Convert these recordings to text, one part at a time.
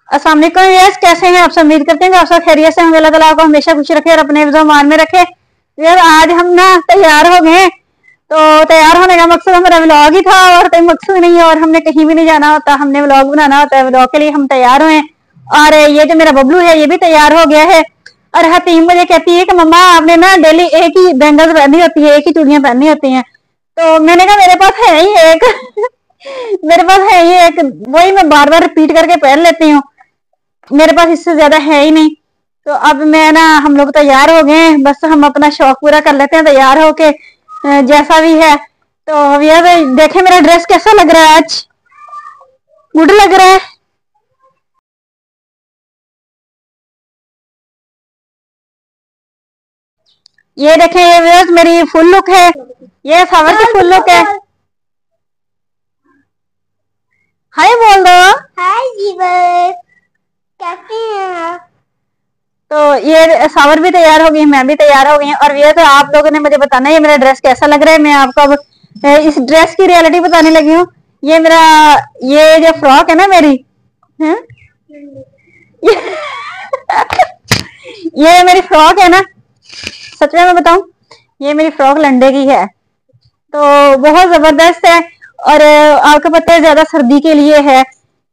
अस्सलाम वालेकुम यस, कैसे हैं आप सब? उम्मीद करते हैं कि आप सब खैरियत से होंगे। अल्लाह ताला आपको हमेशा खुश रखे और अपने मान में रखे। यार आज हम ना तैयार हो गए, तो तैयार होने का मकसद हमारा व्लॉग ही था और कोई मकसद नहीं है, और हमने कहीं भी नहीं जाना होता, हमने व्लॉग बनाना होता है। व्लॉग के लिए हम तैयार हुए। और ये जो मेरा बबलू है ये भी तैयार हो गया है। और हतीम मुझे कहती है कि मम्मा आपने ना डेली एक ही बैंगल्स पहननी होती है, एक ही चूड़ियां पहननी होती हैं। तो मैंने कहा मेरे पास है ही एक मेरे पास है ही एक, वही मैं बार बार रिपीट करके पहन लेती हूँ। मेरे पास इससे ज्यादा है ही नहीं। तो अब मैं ना हम लोग तैयार हो गए, बस हम अपना शौक पूरा कर लेते हैं तैयार होके जैसा भी है। तो भैया देखे मेरा ड्रेस कैसा लग रहा है, आज गुड लग रहा है। ये देखें, ये व्यूअर्स मेरी फुल लुक है, ये सावर की फुल लुक है। हाय बोल दो। हाय जीवर, कैसे हैं? तो ये सावर भी तैयार हो गई, मैं भी तैयार हो गई। और ये तो आप लोगों ने मुझे बताना है मेरा ड्रेस कैसा लग रहा है। मैं आपको अब इस ड्रेस की रियलिटी बताने लगी हूँ। ये मेरा ये जो फ्रॉक है ना मेरी है ये, ये मेरी फ्रॉक है ना, सच में मैं बताऊं ये मेरी फ्रॉक लंडे की है, तो बहुत जबरदस्त है। और आपको पता है ज्यादा सर्दी के लिए है,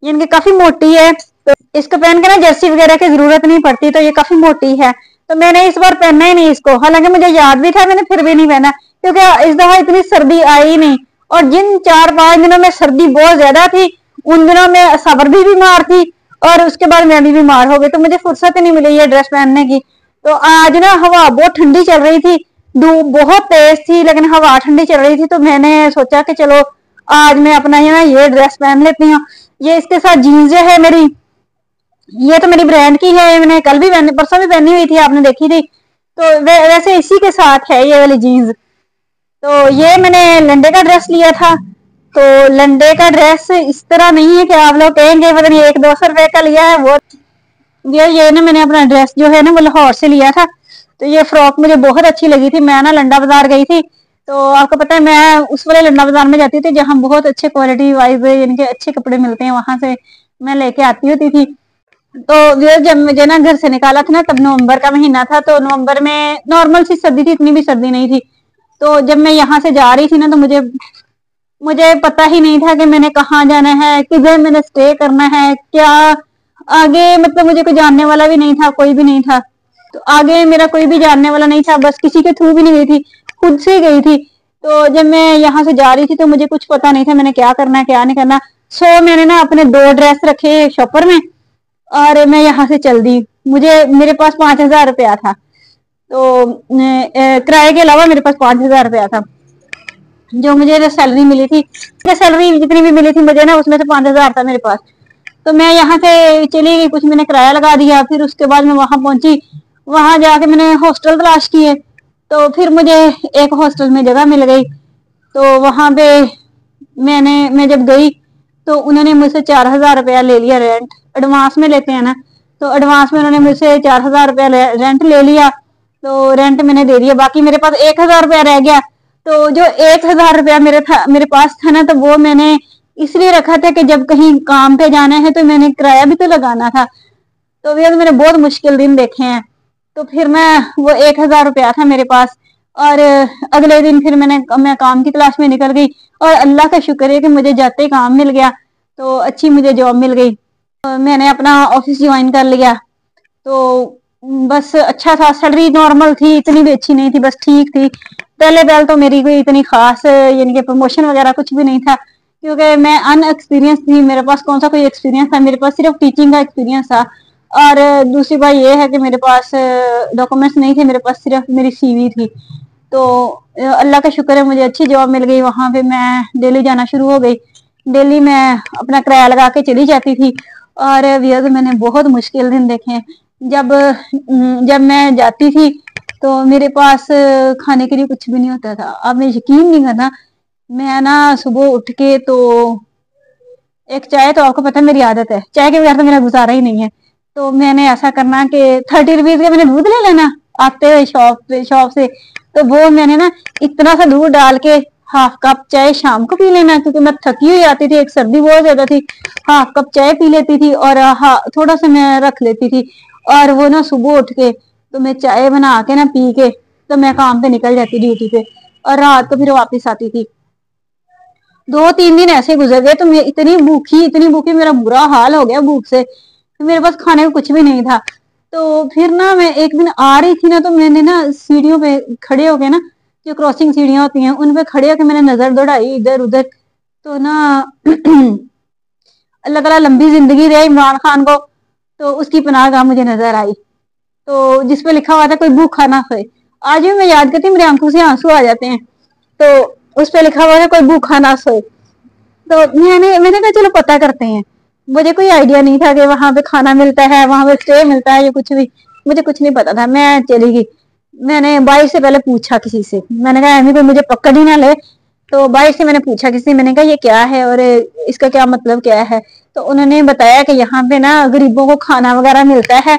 ये इनकी काफी मोटी है, तो इसको पहन के ना जर्सी वगैरह की जरूरत नहीं पड़ती, तो ये काफी मोटी है। तो मैंने इस बार पहना ही नहीं इसको, हालांकि मुझे याद भी था, मैंने फिर भी नहीं पहना क्योंकि इस दफा इतनी सर्दी आई ही नहीं। और जिन 4-5 दिनों में सर्दी बहुत ज्यादा थी, उन दिनों में सबर भी बीमार थी और उसके बाद मैं भी बीमार हो गई, तो मुझे फुर्सत ही नहीं मिली ये ड्रेस पहनने की। तो आज ना हवा बहुत ठंडी चल रही थी, धूप बहुत तेज थी लेकिन हवा ठंडी चल रही थी, तो मैंने सोचा कि चलो आज मैं अपना ये ड्रेस पहन लेती हूँ। ये इसके साथ जीन्स जो है मेरी, ये तो मेरी ब्रांड की है, मैंने कल भी परसों भी पहनी हुई थी, आपने देखी थी। तो वैसे इसी के साथ है ये वाली जीन्स। तो ये मैंने लंडे का ड्रेस लिया था। तो लंडे का ड्रेस इस तरह नहीं है कि आप लोग कहेंगे पता नहीं 100-200 रुपए का लिया है वो। ये ना मैंने अपना ड्रेस जो है ना वो लाहौर से लिया था। तो ये फ्रॉक मुझे बहुत अच्छी लगी थी। मैं ना लंडा बाजार गई थी, तो आपको पता है मैं उस वाले लंडा बाजार में जाती थी जहाँ बहुत अच्छे क्वालिटी वाइज यानी कि अच्छे कपड़े मिलते हैं, वहां से मैं लेके आती होती थी। तो जब मुझे ना घर से निकाला था ना, तब नवंबर का महीना था, तो नवंबर में नॉर्मल सी सर्दी थी, इतनी भी सर्दी नहीं थी। तो जब मैं यहाँ से जा रही थी ना, तो मुझे मुझे पता ही नहीं था कि मैंने कहाँ जाना है, किधर मैंने स्टे करना है, क्या आगे, मतलब मुझे कोई जानने वाला भी नहीं था, कोई भी नहीं था। तो आगे मेरा कोई भी जानने वाला नहीं था, बस किसी के थ्रू भी नहीं गई थी, खुद से गई थी। तो जब मैं यहाँ से जा रही थी तो मुझे कुछ पता नहीं था मैंने क्या करना है क्या नहीं करना। सो मैंने ना अपने 2 ड्रेस रखे शॉपर में और मैं यहाँ से चल दी। मेरे पास 5,000 रुपया था, तो किराए के अलावा मेरे पास 5,000 रुपया था जो मुझे सैलरी मिली थी। सैलरी जितनी भी मिली थी मुझे ना, उसमें से 5,000 था मेरे पास। तो मैं यहाँ से चली गई, कुछ मैंने किराया लगा दिया, फिर उसके बाद मैं वहां पहुंची। वहां जाके मैंने हॉस्टल तलाश किए, तो फिर मुझे एक हॉस्टल में जगह मिल गई। तो वहां पे मैं जब गई तो उन्होंने मुझसे 4,000 रुपया ले लिया रेंट, एडवांस में लेते हैं ना, तो एडवांस में उन्होंने मुझसे 4,000 रुपया रेंट ले लिया। तो रेंट मैंने दे दिया, बाकी मेरे पास 1,000 रुपया रह गया। तो जो 1,000 रुपया मेरे पास था ना, तो वो मैंने इसलिए रखा था कि जब कहीं काम पे जाना है तो मैंने किराया भी तो लगाना था। तो भैया तो मैंने बहुत मुश्किल दिन देखे हैं। तो फिर वो 1,000 रुपया था मेरे पास, और अगले दिन फिर मैं काम की तलाश में निकल गई, और अल्लाह का शुक्र है कि मुझे जाते ही काम मिल गया, तो अच्छी मुझे जॉब मिल गई। तो मैंने अपना ऑफिस ज्वाइन कर लिया। तो बस अच्छा था, सैलरी नॉर्मल थी, इतनी भी अच्छी नहीं थी, बस ठीक थी। पहले तो मेरी कोई इतनी खास यानी कि प्रमोशन वगैरह कुछ भी नहीं था, क्योंकि मैं अनएक्सपीरियंस थी, मेरे पास कौन सा कोई एक्सपीरियंस था, मेरे पास सिर्फ टीचिंग का एक्सपीरियंस था। और दूसरी बात ये है कि मेरे पास डॉक्यूमेंट्स नहीं थे, मेरे पास सिर्फ मेरी सीवी थी। तो अल्लाह का शुक्र है मुझे अच्छी जॉब मिल गई, वहां पे मैं डेली जाना शुरू हो गई। डेली मैं अपना किराया लगा के चली जाती थी। और भैया तो मैंने बहुत मुश्किल दिन देखे। जब मैं जाती थी तो मेरे पास खाने के लिए कुछ भी नहीं होता था। अब मैं यकीन नहीं करना, मैं ना सुबह उठ के तो एक चाय, तो आपको पता है मेरी आदत है, चाय के बगैर तो मेरा गुजारा ही नहीं है। तो मैंने ऐसा करना कि 30 रुपीज का मैंने दूध ले लेना आते हुए शॉप से। तो वो मैंने ना इतना सा दूध डाल के हाफ कप चाय शाम को पी लेना, क्योंकि मैं थकी हुई आती थी, एक सर्दी बहुत ज्यादा थी। हाफ कप चाय पी लेती थी और थोड़ा सा मैं रख लेती थी, और वो ना सुबह उठ के तो मैं चाय बना के ना पी के तो मैं काम पे निकल जाती ड्यूटी पे, और रात को फिर वापस आती थी। 2-3 दिन ऐसे गुजर गए, तो मैं इतनी भूखी, मेरा बुरा हाल हो गया भूख से, तो मेरे पास खाने को कुछ भी नहीं था। तो फिर ना मैं एक दिन आ रही थी ना, तो मैंने ना सीढ़ियों पे खड़े होके ना, जो क्रॉसिंग सीढ़ियां होती हैं उन पे खड़े होके मैंने नजर दौड़ाई इधर उधर, तो ना अल्लाह ताला लंबी जिंदगी दे इमरान खान को, तो उसकी पनाहगाह मुझे नजर आई, तो जिसपे लिखा हुआ था कोई भूखा ना सोए। आज भी मैं याद करती हूँ, मेरी आंखों से आंसू आ जाते हैं। तो उस पे लिखा हुआ था कोई भूखा ना सोए। तो मैंने कहा चलो पता करते हैं। मुझे कोई आइडिया नहीं था कि वहां पे खाना मिलता है, वहां पे स्टे मिलता है, या कुछ भी, मुझे कुछ नहीं पता था। मैं चली गई, मैंने बाइक से पहले पूछा किसी से, मैंने कहा ऐसी कोई मुझे पकड़ ही ना ले, तो बाइक से मैंने पूछा किसी से, मैंने कहा ये क्या है और इसका क्या मतलब क्या है। तो उन्होंने बताया कि यहाँ पे ना गरीबों को खाना वगैरह मिलता है,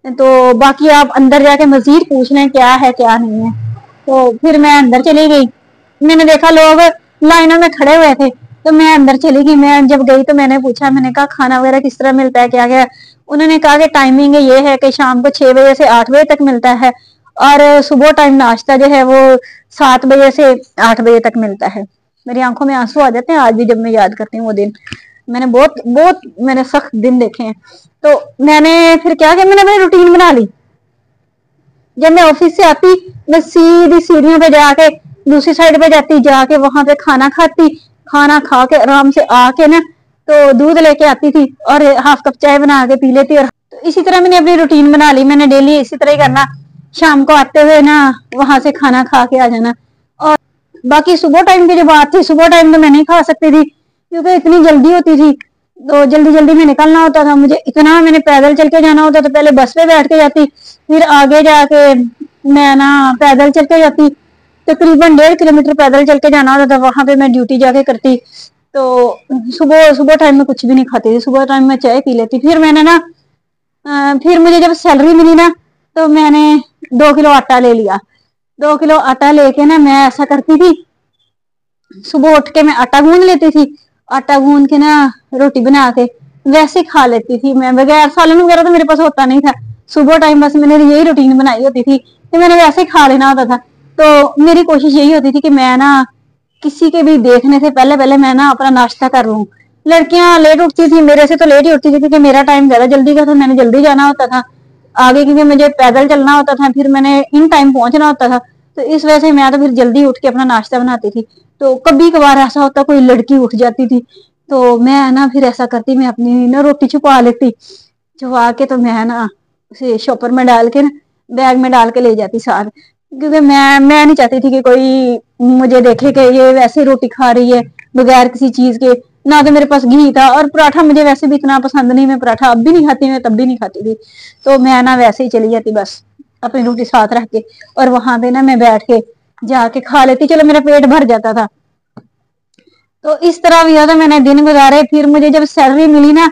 तो बाकी आप अंदर जाके मजीद पूछ लें क्या है क्या नहीं है। तो फिर मैं अंदर चली गई, मैंने देखा लोग लाइनों में खड़े हुए थे, तो मैं अंदर चली गई। मैं जब गई तो मैंने पूछा, मैंने कहा खाना वगैरह किस तरह मिलता है, क्या क्या। उन्होंने कहा कि टाइमिंग ये है कि शाम को 6 बजे से 8 बजे तक मिलता है, और सुबह टाइम नाश्ता जो है वो 7 बजे से 8 बजे तक मिलता है। मेरी आंखों में आंसू आ जाते हैं आज भी जब मैं याद करती हूँ वो दिन। मैंने बहुत मैंने सख्त दिन देखे हैं। तो मैंने फिर क्या किया, मैंने अपनी रूटीन बना ली। जब मैं ऑफिस से आती, मैं सीधी सीढ़ियों पे जाके दूसरी साइड पे जाती, जाके वहां पे खाना खाती, खाना खा के आराम से आके ना तो दूध लेके आती थी और हाफ कप चाय बना के पी लेती। और तो इसी तरह मैंने अपनी रूटीन बना ली, मैंने डेली इसी तरह ही करना, शाम को आते हुए ना वहां से खाना खा के आ जाना। और बाकी सुबह टाइम की जो बात थी, सुबह टाइम तो मैं नहीं खा सकती थी क्योंकि इतनी जल्दी होती थी, तो जल्दी जल्दी में निकलना होता था मुझे, इतना मैंने पैदल चल के जाना होता था। पहले बस पे बैठ के जाती, फिर आगे जाके मैं ना पैदल चल के जाती, तकरीबन 1.5 किलोमीटर पैदल चल के जाना होता था, वहां पे मैं ड्यूटी जाके करती। तो सुबह सुबह टाइम में कुछ भी नहीं खाती थी, सुबह टाइम में चाय पी लेती। फिर मैंने ना फिर मुझे जब सैलरी मिली ना, तो मैंने 2 किलो आटा ले लिया। 2 किलो आटा लेके ना मैं ऐसा करती थी, सुबह उठ के मैं आटा गूंद लेती थी, आटा गूंद के ना रोटी बना के वैसे खा लेती थी मैं, बगैर सालन वगैरह तो मेरे पास होता नहीं था। सुबह टाइम बस मैंने यही रूटीन बनाई होती थी कि मैंने वैसे खा लेना होता था। तो मेरी कोशिश यही होती थी कि मैं ना किसी के भी देखने से पहले पहले मैं ना अपना नाश्ता कर लूं। लड़कियां लेट उठती थी, मेरे से तो लेट ही उठती थी क्योंकि मेरा टाइम ज्यादा जल्दी का था, मैंने जल्दी जाना होता था आगे, क्योंकि मुझे पैदल चलना होता था, फिर मैंने इन टाइम पहुंचना होता था। तो इस वजह से मैं तो फिर जल्दी उठ के अपना नाश्ता बनाती थी। तो कभी कभार ऐसा होता कोई लड़की उठ जाती थी, तो मैं ना फिर ऐसा करती, मैं अपनी ना रोटी छुपा लेती, छुपा के तो मैं ना उसे शॉपर में डाल के ना बैग में डाल के ले जाती साथ, क्योंकि मैं नहीं चाहती थी कि कोई मुझे देखे कि ये वैसे रोटी खा रही है बगैर किसी चीज के। ना तो मेरे पास घी था, और पराठा मुझे वैसे भी इतना पसंद नहीं, मैं पराठा अब भी नहीं खाती, मैं तब भी नहीं खाती थी। तो मैं ना वैसे ही चली जाती बस अपनी रोटी साथ रख के, और वहां पे ना मैं बैठ के जाके खा लेती, चलो मेरा पेट भर जाता था। तो इस तरह भी था, मैंने दिन गुजारे। फिर मुझे जब सैलरी मिली ना,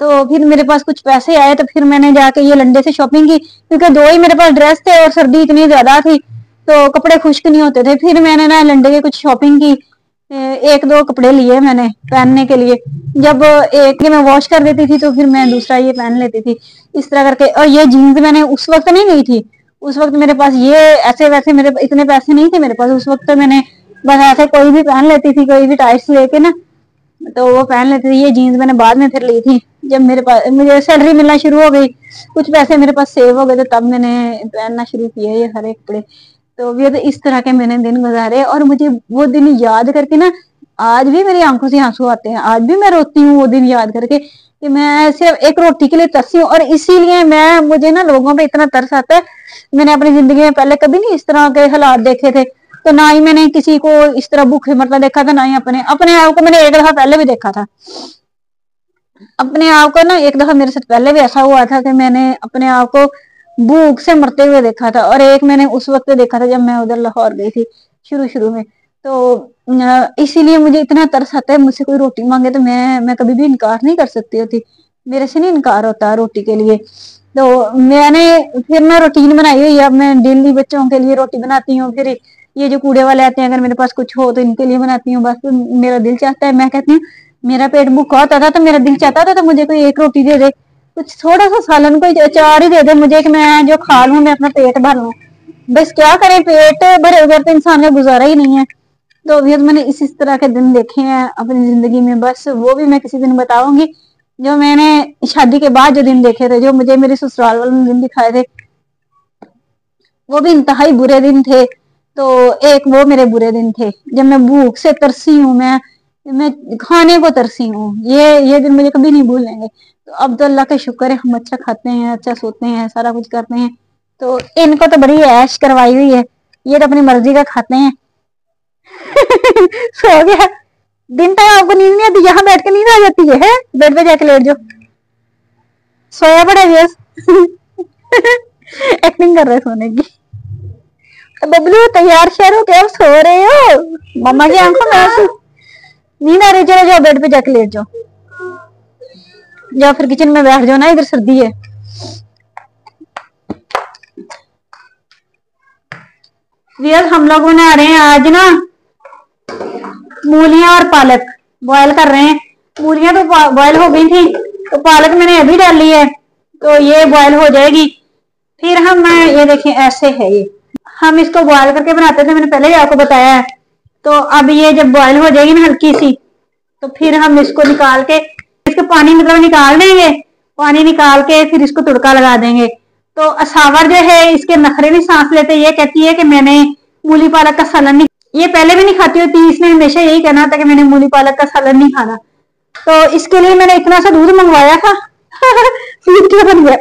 तो फिर मेरे पास कुछ पैसे आए, तो फिर मैंने जाके ये लंडे से शॉपिंग की, क्योंकि 2 ही मेरे पास ड्रेस थे और सर्दी इतनी ज्यादा थी तो कपड़े खुश्क नहीं होते थे। फिर मैंने ना लंडे की कुछ शॉपिंग की, 1-2 कपड़े लिए मैंने पहनने के लिए। जब एक मैं वॉश कर देती थी तो फिर मैं दूसरा ये पहन लेती थी, इस तरह करके। और ये जीन्स मैंने उस वक्त नहीं ली थी, उस वक्त मेरे पास ये ऐसे वैसे मेरे इतने पैसे नहीं थे मेरे पास उस वक्त, तो मैंने बस ऐसे कोई भी पहन लेती थी, कोई भी टाइट्स लेके ना, तो वो पहन लेती थी। ये जीन्स मैंने बाद में फिर ली थी जब मेरे पास मुझे सैलरी मिलना शुरू हो गई, कुछ पैसे मेरे पास सेव हो गए, तो तब मैंने पहनना शुरू किया ये हर एक कपड़े। तो ये तो इस तरह के मैंने दिन गुजारे, और मुझे वो दिन याद करके ना आज भी मेरी आंखों से आंसू आते हैं, आज भी मैं रोती हूँ वो दिन याद करके कि मैं सिर्फ एक रोटी के लिए तरसी हूँ। और इसीलिए मुझे ना लोगों पे इतना तरस आता है। मैंने अपनी जिंदगी में पहले कभी नहीं इस तरह के हालात देखे थे, तो ना ही मैंने किसी को इस तरह भूखे मरता देखा था, ना ही अपने आप को। मैंने एक दफा पहले भी देखा था अपने आप को ना, एक दफा मेरे साथ पहले भी ऐसा हुआ था कि मैंने अपने आप को भूख से मरते हुए देखा था। और एक मैंने उस वक्त देखा था जब मैं उधर लाहौर गई थी शुरू शुरू में। तो इसीलिए मुझे इतना तरस आता है, मुझसे कोई रोटी मांगे तो मैं कभी भी इनकार नहीं कर सकती होती, मेरे से नहीं इनकार होता रोटी के लिए। तो मैंने फिर ना रूटीन बनाई हुई है, अब मैं डेली बच्चों के लिए रोटी बनाती हूँ, फिर ये जो कूड़े वाले आते हैं, अगर मेरे पास कुछ हो तो इनके लिए बनाती हूँ। बस मेरा दिल चाहता है, मैं कहती हूँ मेरा पेट भूखा होता था तो मेरा दिल चाहता था तो मुझे कोई एक रोटी दे दे, कुछ थोड़ा सा सालन, कोई अचार ही दे दे मुझे, कि मैं जो खा लूँ, मैं अपना पेट भर लूँ। बस क्या करें, पेट भरे बगैर तो इंसान का गुजारा ही नहीं है। तो अभी मैंने इसी तरह के दिन देखे हैं अपनी जिंदगी में, बस वो भी मैं किसी दिन बताऊंगी। जो मैंने शादी के बाद जो दिन देखे थे, जो मुझे मेरे ससुराल वालों ने दिन दिखाए थे, वो भी इंतहाई बुरे दिन थे। तो एक वो मेरे बुरे दिन थे जब मैं भूख से तरसी हूँ, मैं खाने को तरसी हूँ। ये दिन मुझे कभी नहीं भूलेंगे। तो अब तो अल्लाह का शुक्र है, हम अच्छा खाते हैं, अच्छा सोते हैं, सारा कुछ करते हैं। तो इनको तो बड़ी ऐश करवाई हुई है, ये तो अपनी मर्जी का खाते हैं। सो गया, दिन तक आपको नींद नहीं आती, यहाँ बैठ के नींद आ जाती है बेड पे जाके लेट जाओ, सोया पड़ा यस। एक्टिंग कर रहे सोने की। बबलू तैयार शेर हो क्या, सो रहे हो? मम्मा की आंखों में आंसू, नींद आ रही, चलो जाओ बेड पे जाके लेट जाओ, जाओ फिर किचन में बैठ जाओ ना, इधर सर्दी है। वियर्स हम लोग बना रहे हैं आज ना मूलियां और पालक बॉयल कर रहे हैं। मूलियां तो बॉयल हो गई थी, तो पालक मैंने अभी डाली है, तो ये बॉयल हो जाएगी। फिर हम ये देखें ऐसे है, ये हम इसको बॉयल करके बनाते थे, मैंने पहले ही आपको बताया है। तो अब ये जब बॉयल हो जाएगी ना हल्की सी, तो फिर हम इसको निकाल के इसके पानी मतलब निकाल देंगे, पानी निकाल के फिर इसको तुड़का लगा देंगे। तो असावर जो है इसके नखरे नहीं सांस लेते, ये कहती है कि मैंने मूली पालक का सालन नहीं, ये पहले भी नहीं खाती होती, इसने हमेशा यही कहना था कि मैंने मूली पालक का सालन नहीं खाना। तो इसके लिए मैंने इतना सा दूध मंगवाया था। बन गया,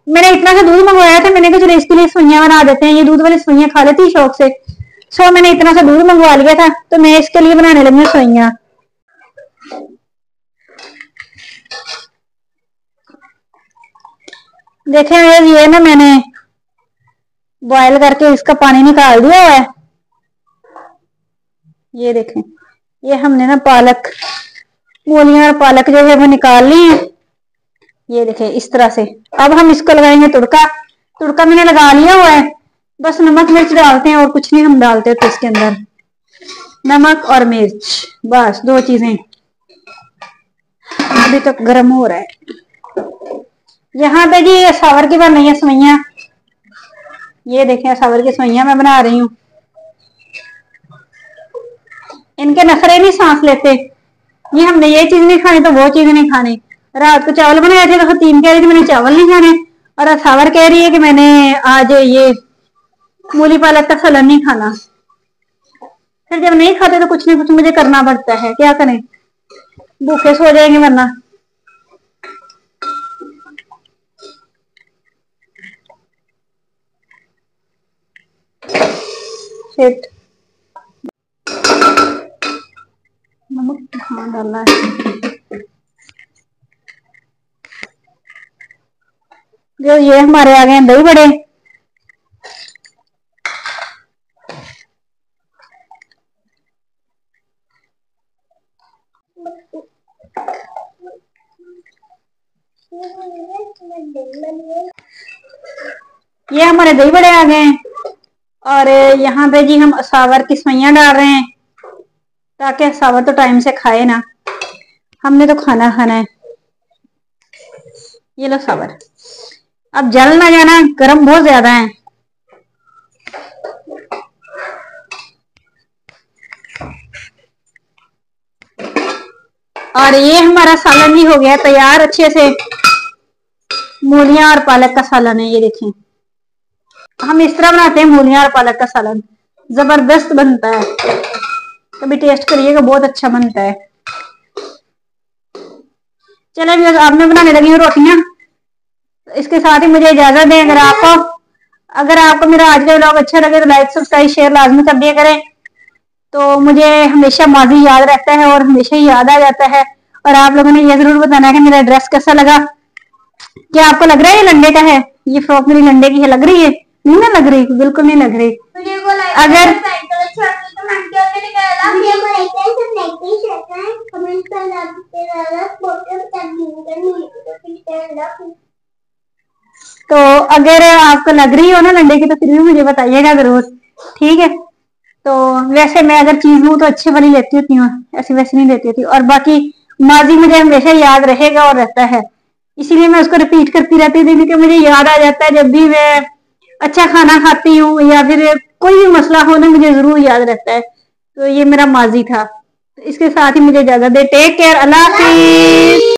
मैंने इतना सा दूध मंगवाया था, मैंने कहा चलो इसके लिए सवैयां बना देते हैं, ये दूध वाली सवैयां खा लेती शौक से। सो मैंने इतना सा दूध मंगवा लिया था, तो मैं इसके लिए बनाने लगी हूँ सवैयां। देखें ये ना मैंने बॉयल करके इसका पानी निकाल दिया है। ये देखें, ये हमने ना पालक, मूलियां और पालक जो है वो निकाल ली है। ये देखें इस तरह से। अब हम इसको लगाएंगे तुड़का। तुड़का मैंने लगा लिया हुआ है, बस नमक मिर्च डालते हैं और कुछ नहीं हम डालते तो इसके अंदर नमक और मिर्च, बस दो चीजें। अभी तक गर्म हो रहा है। यहाँ पे जी सावर की बन रही है सवैयां। ये देखें सावर की सवैयां मैं बना रही हूँ। इनके नखरे नहीं सांस लेते, ये हमने ये चीज नहीं खानी तो वो चीज नहीं खानी। रात को चावल बनाए थे तो हतीम कह रही थी मैंने चावल नहीं खाने, और सावर कह रही है कि मैंने आज ये मूली पालक का सालन नहीं खाना। फिर जब नहीं खाते तो कुछ ना कुछ मुझे करना पड़ता है, क्या करें, भूखे सो जाएंगे वरना। शिट, नमक कहाँ डालना है। जो ये हमारे आ गए दही बड़े। ये हमारे दही बड़े आ गए हैं, और यहाँ पे जी हम असावर की सवैयां डाल रहे हैं, ताकि असावर तो टाइम से खाए ना, हमने तो खाना खाना है। ये लो सावर, अब जल ना जाना, गर्म बहुत ज्यादा है। और ये हमारा सालन भी हो गया तैयार अच्छे से। मूलियां और पालक का सालन है, ये देखें। हम इस तरह बनाते हैं मूलियां और पालक का सालन, जबरदस्त बनता है, कभी टेस्ट करिएगा, बहुत अच्छा बनता है। चलो भी अब मैं बनाने लगी हूँ रोटियां, इसके साथ ही मुझे इजाजत दें। अगर आपको मेरा आज का व्लॉग अच्छा लगे तो लाइक सब्सक्राइब शेयर लाजमी कर दिया करें, तो मुझे हमेशा माजी याद रहता है और हमेशा ही याद आ जाता है। और आप लोगों ने ये जरूर बताना है कि मेरा ड्रेस कैसा लगा। क्या आपको लग रहा है ये लंडे का है, ये फ्रॉक मेरी लंडे की है, लग रही है? नहीं ना लग रही, बिल्कुल नहीं लग रही। अगर तो अगर आपको लग रही हो ना लंडे की, तो फिर भी मुझे बताइएगा जरूर, ٹھیک ہے. تو ویسے میں اگر چیز لوں تو اچھی والی لیتی ہوتی ہوں, ایسی ویسی نہیں لیتی ہوتی. اور باقی ماضی مجھے ہمیشہ یاد رہے گا اور رہتا ہے, اسی لیے میں اس کو رپیٹ کرتی رہتی تھی, کیونکہ مجھے یاد آ جاتا ہے جب بھی میں اچھا کھانا کھاتی ہوں یا پھر کوئی بھی مسئلہ ہو نا مجھے ضرور یاد رہتا ہے. تو یہ میرا ماضی تھا. اس کے ساتھ ہی مجھے اجازت دے. Take care. اللہ حافظ.